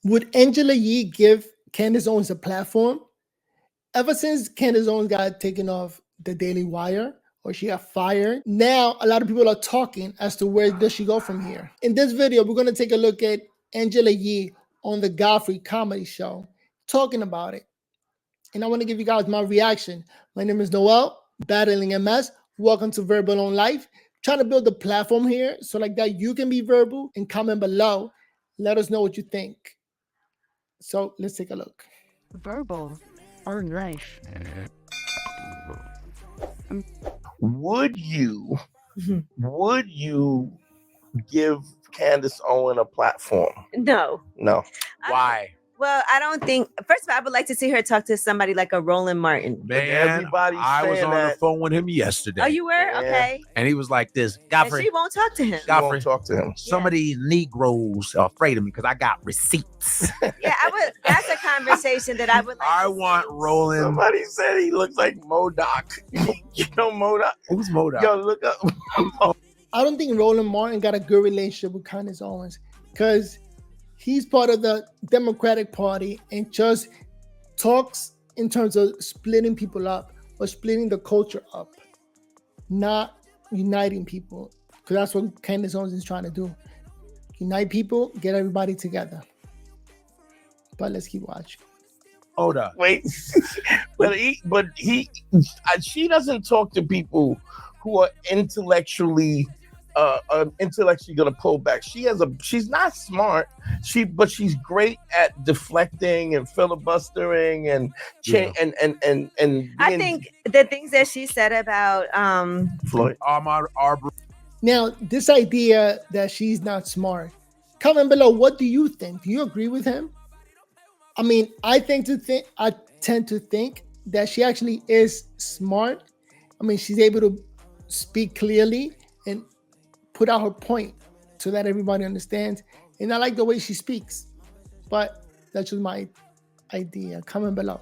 Would Angela Yee give Candace Owens a platform? Ever since Candace Owens got taken off the Daily Wire or she got fired, now a lot of people are talking as to where does she go from here. In this video, we're going to take a look at Angela Yee on the Godfrey comedy show talking about it. And I want to give you guys my reaction. My name is Noel, battling MS. Welcome to Verbal on Life. Trying to build a platform here so like that you can be verbal and comment below. Let us know what you think. So let's take a look. Verbal or life. Would you give Candace Owens a platform? No. No. Why? Well, I don't think. First of all, I would like to see her talk to somebody like a Roland Martin. Man, everybody's I was saying on the that. phone with him yesterday. Oh, you were? Yeah. Okay. And he was like this, And Godfrey, she won't talk to him. She won't talk to him. some of these Negroes are afraid of me because I got receipts. Yeah, I would. That's a conversation that I would like. I to want see. Roland. Somebody said he looks like Modoc. You know Modoc? Who's Modoc? Yo, look up. I don't think Roland Martin got a good relationship with Candace Owens because he's part of the Democratic Party and just talks in terms of splitting people up or splitting the culture up, not uniting people. Because that's what Candace Owens is trying to do. Unite people, get everybody together. But let's keep watching. Hold up. Wait, she doesn't talk to people who are intellectually gonna pull back. She's not smart. But she's great at deflecting and filibustering and being, I think the things that she said about Floyd. Arbery. Now, this idea that she's not smart, comment below. What do you think? Do you agree with him? I mean, I tend to think that she actually is smart. I mean, she's able to speak clearly and put out her point so that everybody understands. And I like the way she speaks. But that's just my idea. Comment below.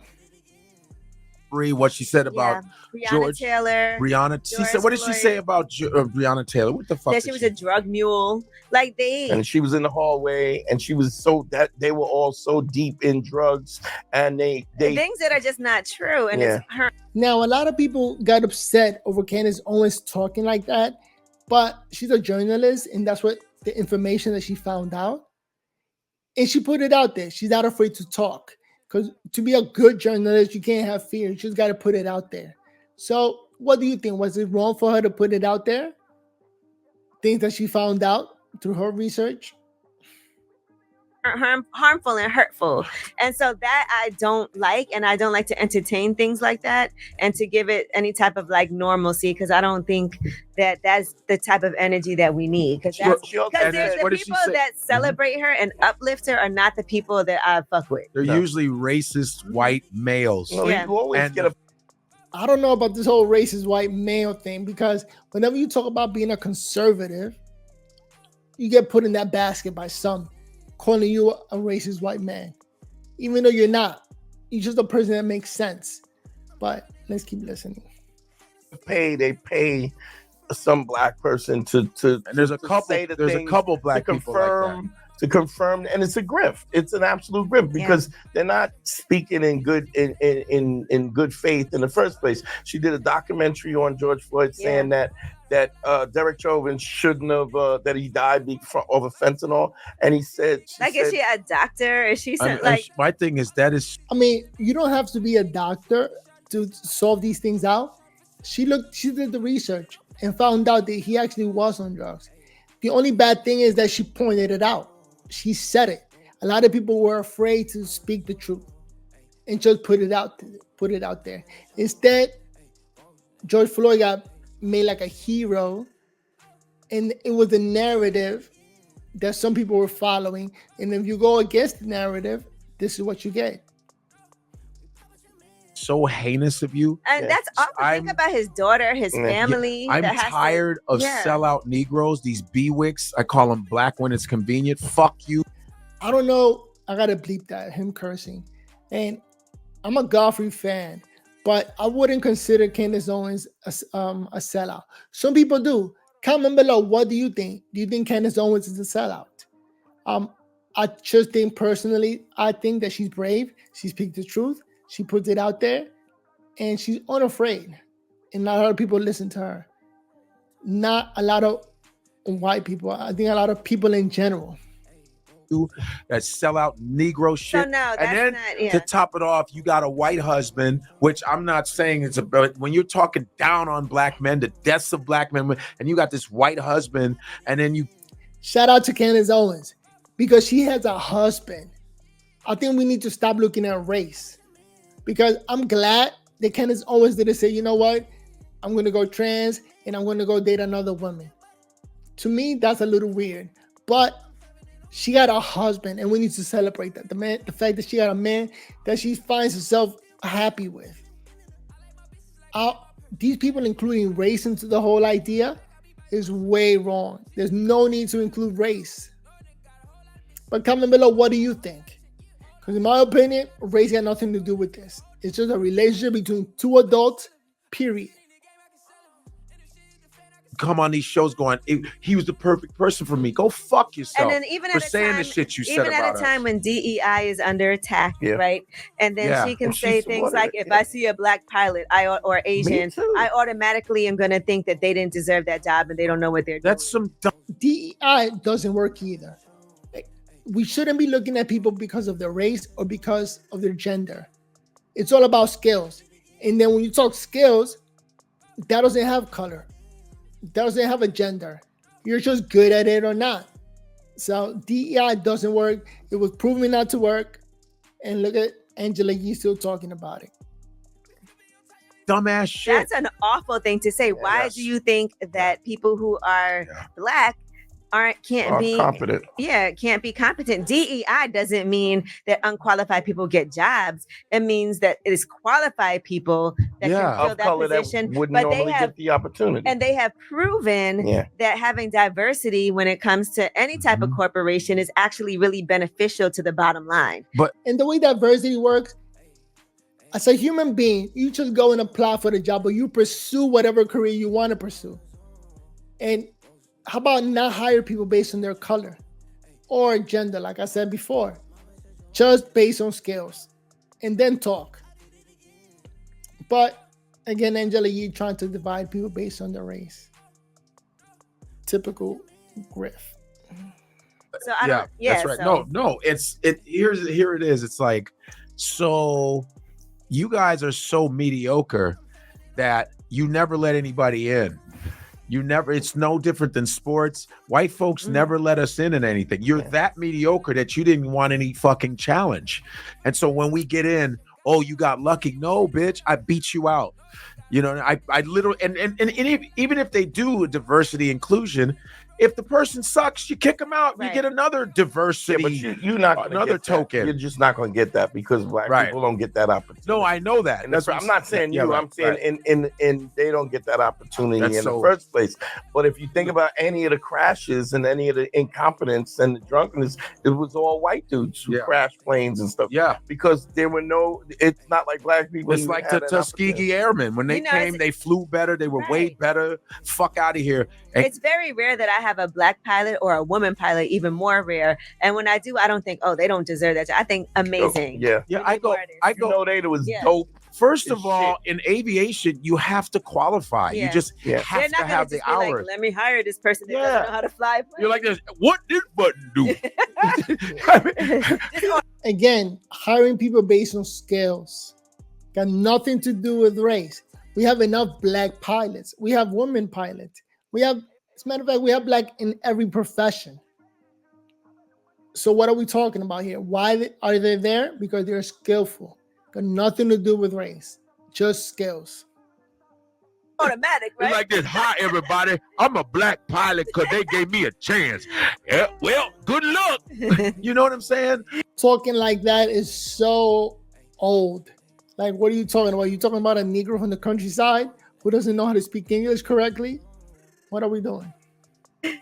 What she said about Breonna George Taylor. Brianna. She George said, what did she Floyd. say about Breonna Taylor? What the fuck? That she was a drug mule. Like And she was in the hallway, and she was that they were all so deep in drugs, and they things that are just not true. And it's her. Now, a lot of people got upset over Candace Owens talking like that, but she's a journalist, and that's what the information that she found out. And she put it out there. She's not afraid to talk. Because to be a good journalist, you can't have fear. You just got to put it out there. So what do you think? Was it wrong for her to put it out there? Things that she found out through her research? Harmful and hurtful. And so that I don't like, and I don't like to entertain things like that and to give it any type of like normalcy, because I don't think that that's the type of energy that we need. Because the people that celebrate her and uplift her are not the people that I fuck with. They're usually racist white males. You always get I don't know about this whole racist white male thing, because whenever you talk about being a conservative, you get put in that basket by some, calling you a racist white man, even though you're not. You're just a person that makes sense. But let's keep listening. They pay some black person to and there's a couple black people like that. To confirm, and it's a grift. It's an absolute grift because they're not speaking in good faith in the first place. She did a documentary on George Floyd saying that Derek Chauvin shouldn't have that he died over fentanyl, and he said, is she a doctor? Is she my thing is I mean, you don't have to be a doctor to solve these things out. She did the research and found out that he actually was on drugs. The only bad thing is that she pointed it out. She said it. A lot of people were afraid to speak the truth and just put it out there. Instead, George Floyd got made like a hero, and it was a narrative that some people were following. And if you go against the narrative, this is what you get. So heinous of you. And that's awful. Think about his daughter, his family. I'm tired of sellout Negroes, these B-wicks. I call them black when it's convenient. Fuck you. I don't know. I got to bleep that, him cursing. And I'm a Godfrey fan, but I wouldn't consider Candace Owens a sellout. Some people do. Comment below. What do you think? Do you think Candace Owens is a sellout? I just think personally, I think that she's brave. She speaks the truth. She puts it out there, and she's unafraid. And not a lot of people listen to her. Not a lot of white people. I think a lot of people in general. That sell out Negro shit. So no, that's and then not, yeah. to top it off, you got a white husband, which I'm not saying it's about, when you're talking down on black men, the deaths of black men, and you got this white husband, and then you shout out to Candace Owens because she has a husband. I think we need to stop looking at race, because I'm glad that Candace Owens didn't say, you know what, I'm going to go trans and I'm going to go date another woman. To me, that's a little weird, but she got a husband, and we need to celebrate that. The fact that she got a man that she finds herself happy with. These people including race into the whole idea is way wrong. There's no need to include race. But comment below, what do you think? Because in my opinion, race got nothing to do with this. It's just a relationship between two adults, period. come on these shows going, he was the perfect person for me. Go fuck yourself. And then even for at a saying time, the shit you said even about at a time us. when DEI is under attack, right? And then she can say things like, if I see a black pilot or Asian, I automatically am going to think that they didn't deserve that job and they don't know what they're doing. That's some DEI doesn't work either. We shouldn't be looking at people because of their race or because of their gender. It's all about skills. And then when you talk skills, that doesn't have color. That doesn't have a gender. You're just good at it or not. So DEI doesn't work. It was proven not to work. And look at Angela Yee still talking about it. Dumbass shit. That's an awful thing to say. Why do you think that people who are black can't be competent? Yeah, can't be competent. DEI doesn't mean that unqualified people get jobs. It means that it is qualified people that can fill that position, that wouldn't normally get the opportunity. And they have proven that having diversity when it comes to any type of corporation is actually really beneficial to the bottom line. And the way diversity works, as a human being, you just go and apply for the job, or you pursue whatever career you want to pursue. And how about not hire people based on their color or gender, like I said before, just based on skills, and then talk. But again, Angela Yee trying to divide people based on their race. Typical griff. So I don't, that's right. So. No, here it is. It's like, so you guys are so mediocre that you never let anybody in. It's no different than sports. White folks never let us in anything. You're that mediocre that you didn't want any fucking challenge. And so when we get in, oh, you got lucky. No, bitch, I beat you out. You know, I literally, and even if they do diversity inclusion, if the person sucks, you kick them out. You get another diversity. Yeah, but you're not gonna another get token. That. You're just not going to get that because black people don't get that opportunity. No, I know that. And that's right. I'm not saying you. I'm saying in they don't get that opportunity the first place. But if you think about any of the crashes and any of the incompetence and the drunkenness, it was all white dudes who crashed planes and stuff. Yeah, because there were no. It's not like black people. It's like the Tuskegee Airmen when they came. They flew better. They were way better. Fuck out of here. It's very rare that I have a black pilot or a woman pilot, even more rare. And when I do, I don't think, oh, they don't deserve that. I think amazing. Yeah. I go. You know, they was dope. First of all, in aviation, you have to qualify. You just have to have the hours. Like, let me hire this person that doesn't know how to fly. You're like this. What did button do? Again, hiring people based on skills got nothing to do with race. We have enough black pilots. We have women pilots. We have, as a matter of fact, we have black in every profession. So what are we talking about here? Why are they there? Because they're skillful. Got nothing to do with race, just skills. Automatic, right? It's like this. Hi, everybody. I'm a black pilot because they gave me a chance. Yeah, well, good luck. You know what I'm saying? Talking like that is so old. Like, what are you talking about? You talking about a Negro from the countryside who doesn't know how to speak English correctly? What are we doing?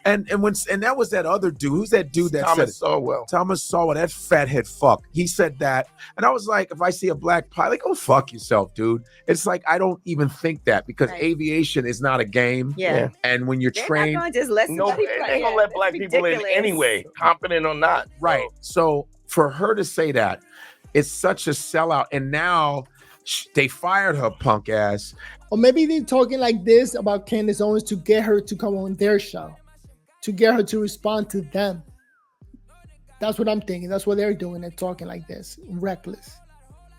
And that was that other dude. Who's that dude that Thomas said Sowell. Thomas Sowell, that fathead fuck. He said that. And I was like, if I see a black pilot, go fuck yourself, dude. It's like, I don't even think that because aviation is not a game. Yeah. And when you're They're trained. not going to just let No, somebody they ain't gonna let black people in anyway, competent or not. Right. So for her to say that, it's such a sellout. And now they fired her punk ass. Or maybe they're talking like this about Candace Owens to get her to come on their show, to get her to respond to them. That's what I'm thinking. That's what they're doing. They're talking like this, reckless.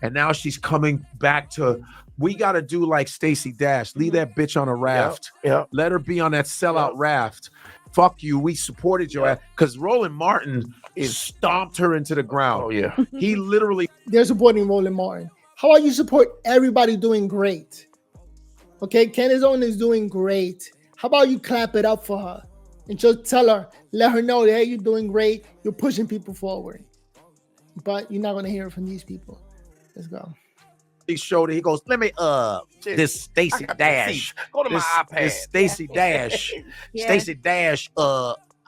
And now she's coming back to, we got to do like Stacey Dash. Leave that bitch on a raft. Let her be on that sellout raft. Fuck you. We supported your ass. Because Roland Martin stomped her into the ground. Oh, yeah. He literally. They're supporting Roland Martin. How about you support everybody doing great? Okay, Candace Owens is doing great. How about you clap it up for her? And just tell her, let her know that hey, you're doing great. You're pushing people forward. But you're not going to hear it from these people. Let's go. He showed it. He goes, let me, this Stacey Dash. Go to my iPad. This Stacey Dash. Stacey Dash,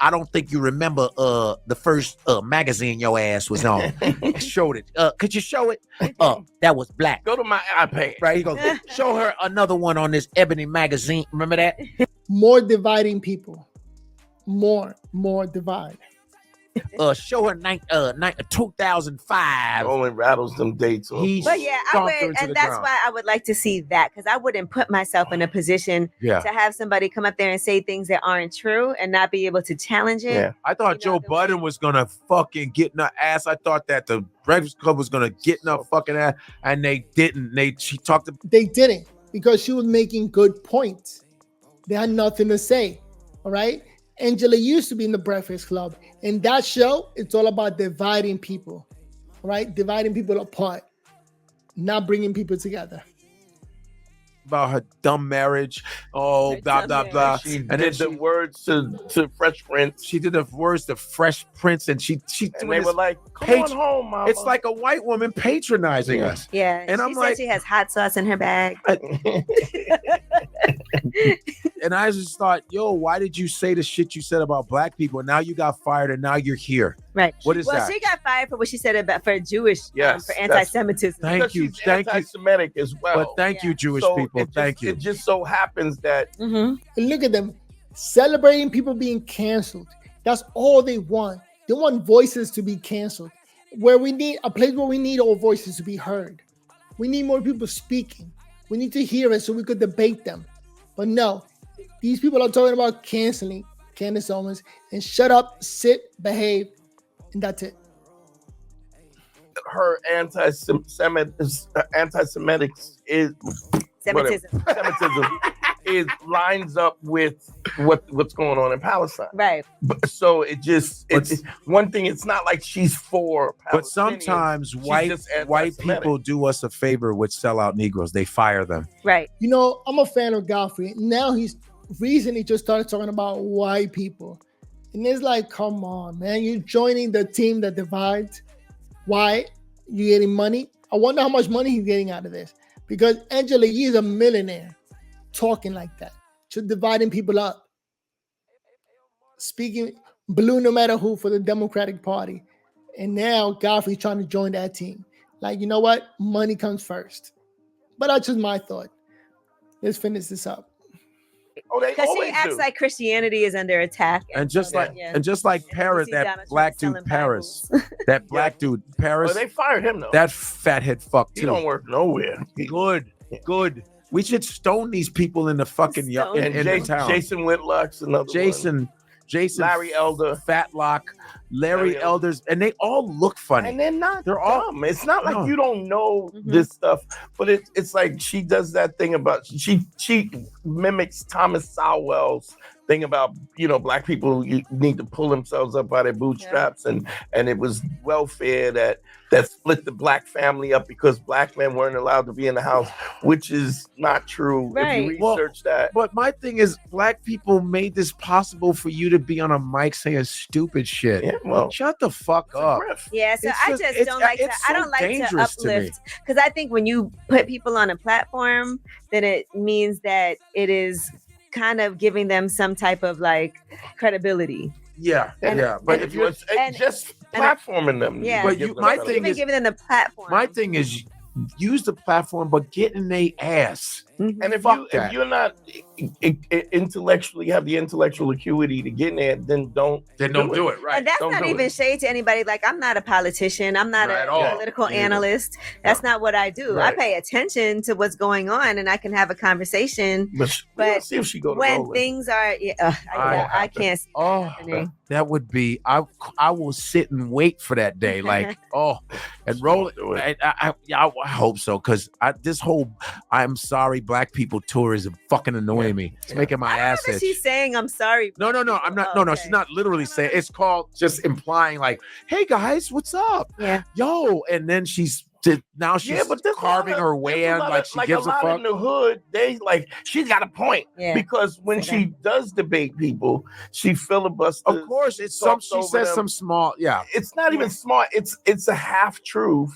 I don't think you remember the first magazine your ass was on. Showed it. Could you show it? That was black. Go to my iPad. Right. He goes, show her another one on this Ebony magazine. Remember that? More dividing people. More divide. Show her 2005. Roland rattles them dates. But yeah, I would, and that's why I would like to see that because I wouldn't put myself in a position to have somebody come up there and say things that aren't true and not be able to challenge it. Yeah. I thought Joe Budden was gonna fucking get in her ass. I thought that the Breakfast Club was gonna get in her fucking ass, and they didn't. They didn't because she was making good points. They had nothing to say. All right. Angela used to be in the Breakfast Club. In that show, it's all about dividing people, right? Dividing people apart, not bringing people together. About her dumb marriage, blah, blah, blah. She did the words to Fresh Prince. She did the words to Fresh Prince, and she and they were like, come on home, mama. It's like a white woman patronizing us. Yeah, and I'm like, she has hot sauce in her bag. And I just thought, yo, why did you say the shit you said about black people? Now you got fired, and now you're here. Right. What is that? Well, she got fired for what she said about for Jewish, for anti-Semitism. Thank you. Thank you. Anti-Semitic as well. But thank you, Jewish people. Thank you. It just so happens that. And look at them celebrating people being canceled. That's all they want. They want voices to be canceled. Where we need a place where we need all voices to be heard. We need more people speaking. We need to hear it so we could debate them. But no, these people are talking about canceling Candace Owens and shut up, sit, behave, and that's it. Her anti-Semitic is Semitism is lines up with what's going on in Palestine. Right. So it's one thing. It's not like she's for Palestinians. But sometimes white people do us a favor with sellout Negroes. They fire them. Right. You know, I'm a fan of Godfrey. Now he's recently just started talking about white people. And it's like, come on, man. You're joining the team that divides. Why? You getting money? I wonder how much money he's getting out of this. Because Angela Yee is a millionaire talking like that. Just dividing people up. Speaking blue no matter who for the Democratic Party. And now Godfrey's trying to join that team. Like, you know what? Money comes first. But that's just my thought. Let's finish this up. Because she acts like Christianity is under attack, and just like Paris, that black dude Paris, that black dude Paris. Well, they fired him though. That fathead fuck too. He don't work nowhere. Good. We should stone these people in the fucking in the town. Jason Whitlock's another Jason, Larry Elder, Fatlock, Larry Elders, and they all look funny. And they're not. They're dumb. It's not like you don't know this stuff, but it's like she does that thing about she mimics Thomas Sowell's thing about black people need to pull themselves up by their bootstraps, and it was welfare that split the black family up because black men weren't allowed to be in the house, which is not true. Right. If you research that. But my thing is, black people made this possible for you to be on a mic saying stupid shit. Yeah, well, shut the fuck up. Yeah, so I don't like to uplift, because I think when you put people on a platform, then it means that it is kind of giving them some type of like credibility. Yeah, And- yeah. But and- if you're just platforming them, Yeah. But give them my credit. thing Even is- giving them the platform. my thing is use the platform, but get in their ass. Mhm. And if Fuck that. you're not intellectually have the intellectual acuity to get in there, then don't do it. Right. And that's Don't not do even it. shade to anybody. Like, I'm not a politician. I'm not Not a at all. political Me neither. analyst. That's not what I do. Right. I pay attention to what's going on, and I can have a conversation. But But see if she go to when Roland. things are, I can't see that Oh, happening. that would be. I will sit and wait for that day. Like, and roll it. Do it. I hope so, because this whole "I'm sorry, black people" tour is fucking annoying me. It's making my ass itch. She's saying, "I'm sorry." No, I'm not. Oh, No, okay. she's not literally saying. It's called just implying, like, "Hey guys, what's up, Yeah. yo?" And then she's But there's carving her way in, like she gives a lot fuck. in the hood. They like she's got a point Yeah. because when Say she does debate people, she filibusters. Of course, it's some. talks She over says them. some small. Yeah. It's not even smart. It's a half truth.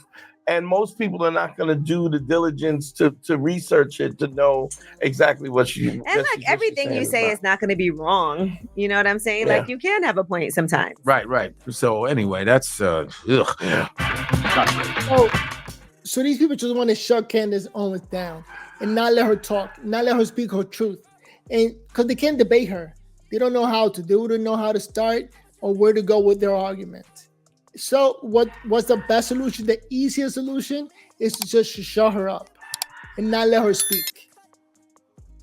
And most people are not going to do the diligence to research it to know exactly what she. And like everything you say is not going to be wrong. You know what I'm saying? Yeah. Like, you can have a point sometimes. Right. So anyway, that's ugh. So these people just want to shut Candace Owens down and not let her talk, not let her speak her truth. And because they can't debate her. They don't know how to do it, they don't know how to start or where to go with their argument. So what's the best solution? The easiest solution is to just shut her up and not let her speak.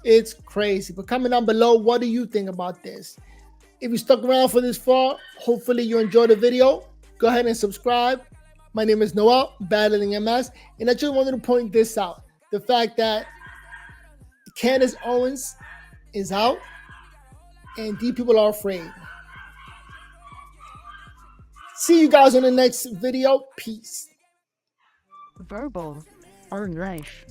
It's crazy. But comment down below, what do you think about this? If you stuck around for this far, hopefully you enjoyed the video. Go ahead and subscribe. My name is Noel, Battling MS, and I just wanted to point this out. The fact that Candace Owens is out and these people are afraid. See you guys on the next video. Peace. Verbal or life.